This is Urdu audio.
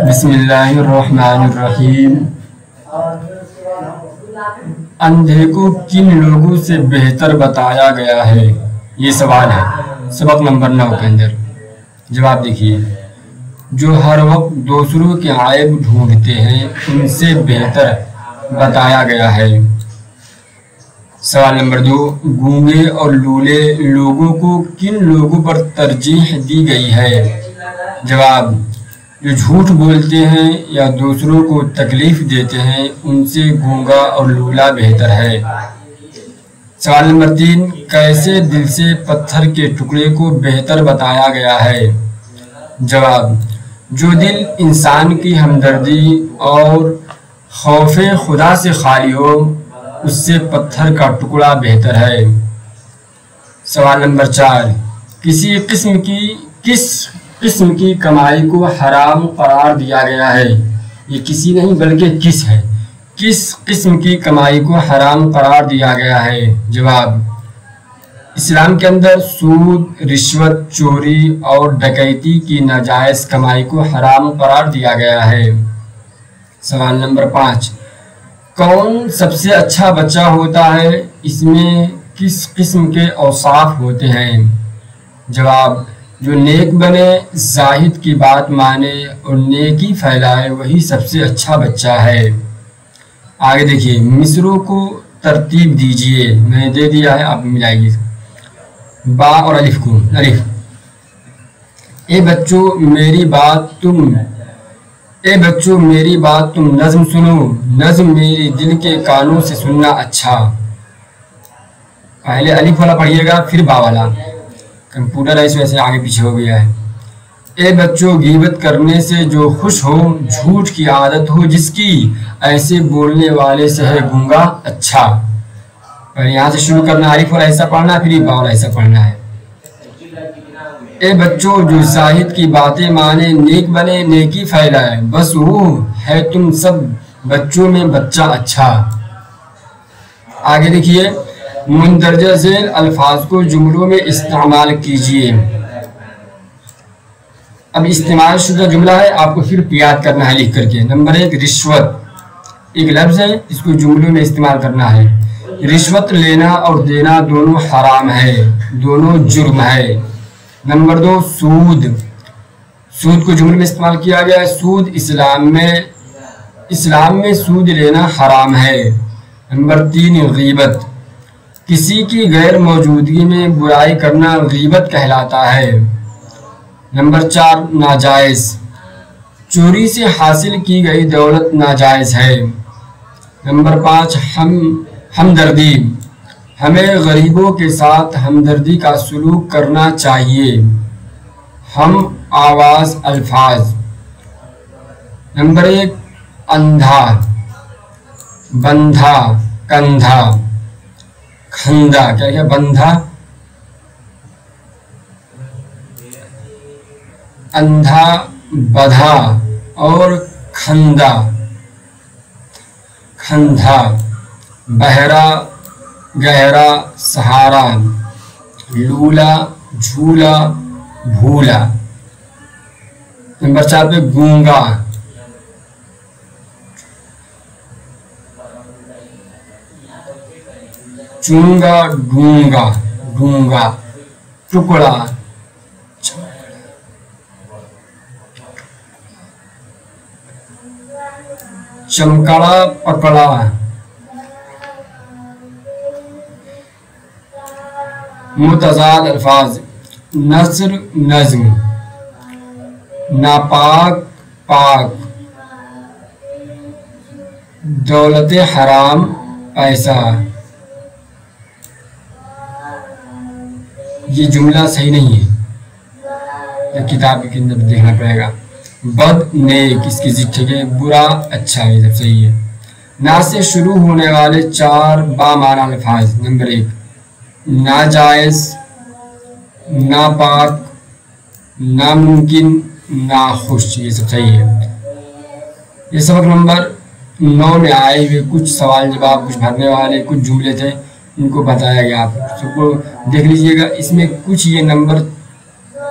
بسم اللہ الرحمن الرحیم۔ اندھے کو کن لوگوں سے بہتر بتایا گیا ہے؟ یہ سوال ہے سبق نمبر 9 کے اندر۔ جواب دیکھیے، جو ہر وقت دوسروں کے عیب ڈھونڈتے ہیں ان سے بہتر بتایا گیا ہے۔ سوال نمبر 2، گونگے اور لولے لوگوں کو کن لوگوں پر ترجیح دی گئی ہے؟ جواب، جو جھوٹ بولتے ہیں یا دوسروں کو تکلیف دیتے ہیں ان سے گونگا اور لولا بہتر ہے۔ سوال نمبر 3، کیسے دل سے پتھر کے ٹکڑے کو بہتر بتایا گیا ہے؟ جواب، جو دل انسان کی ہمدردی اور خوف خدا سے خالی ہو اس سے پتھر کا ٹکڑا بہتر ہے۔ سوال نمبر 4، کس قسم کی کمائی کو حرام قرار دیا گیا ہے؟ یہ کسی نہیں بلکہ کس ہے۔ کس قسم کی کمائی کو حرام قرار دیا گیا ہے؟ جواب، اسلام کے اندر سود، رشوت، چوری اور ڈکیتی کی ناجائز کمائی کو حرام قرار دیا گیا ہے۔ سوال نمبر 5، کون سب سے اچھا بچہ ہوتا ہے؟ اس میں کس قسم کے اوصاف ہوتے ہیں؟ جواب، جو نیک بنے، زاہد کی بات مانے اور نیکی پھیلائے وہی سب سے اچھا بچہ ہے۔ آگے دیکھیے، مصروں کو ترتیب دیجئے، میں نے دے دیا ہے، آپ ملائیے با اور الف کو۔ الف، اے بچوں میری بات تم نظم سنو، نظم میری دل کے کانوں سے سننا اچھا۔ پہلے الف والا پڑھیے گا پھر با والا، کمپیوٹر ہے اس وجہ سے آگے پیچھے ہو گیا ہے۔ اے بچوں، غیبت کرنے سے جو خوش ہو، جھوٹ کی عادت ہو جس کی، ایسے بولنے والے سے ہے گونگا اچھا۔ پہلے یہاں سے شروع کرنا، الف والا حصہ پڑھنا ہے پھر با والا حصہ پڑھنا ہے۔ اے بچوں، جو زاہد کی باتیں مانے، نیک بنے، نیکی پھیلائے، بس وہ ہے تم سب بچوں میں بچہ اچھا۔ آگے دیکھیے، مندرجہ ذیل الفاظ کو جملوں میں استعمال کیجئے۔ اب استعمال شدہ جملہ ہے، آپ کو پھر یاد کرنا ہے لکھ کر کے۔ نمبر 1، رشوت ایک لفظ ہے، اس کو جملوں میں استعمال کرنا ہے۔ رشوت لینا اور دینا دونوں حرام ہے، دونوں جرم ہے۔ نمبر 2، سود کو جملے میں استعمال کیا گیا ہے۔ سود اسلام میں سود لینا حرام ہے۔ نمبر 3، غیبت کسی کی غیر موجودگی میں برائی کرنا غیبت کہلاتا ہے۔ نمبر 4، ناجائز چوری سے حاصل کی گئی دولت ناجائز ہے۔ نمبر 5، ہمدردی ہمیں غریبوں کے ساتھ ہمدردی کا سلوک کرنا چاہیے۔ ہم آواز الفاظ۔ نمبر 1، اندھا، بندھا، کندھا، کھندا، کیا بندھا، اندھا، بدھا اور کھندا، کھندھا، بہرا، گہرا، سہارا، لولا، جھولا، بھولا۔ نمبر 4 پہ گونگا، چونگا، ڈونگا، ڈونگا، ٹکڑا، چمکڑا، پکڑا۔ متضاد الفاظ، نثر، نظم، ناپاک، پاک، دولت حرام، پیسہ۔ یہ جملہ صحیح نہیں ہے، یہ کتاب کے اندر دیکھنا پڑے گا۔ بد، نیک، اس کی ضد ٹھیک ہے۔ برا، اچھا، یہ سب صحیح ہے۔ نا سے شروع ہونے والے 4 بامعنی الفاظ۔ نمبر 1، ناجائز، ناپاک، ناممکن، ناخوش، یہ سب صحیح ہے۔ یہ سبق نمبر 9 میں آئے ہوئے کچھ سوال جواب، کچھ بھرنے والے کچھ جملے تھے، ان کو بتایا گیا، آپ سب کو دیکھ لیجئے گا۔ اس میں کچھ یہ نمبر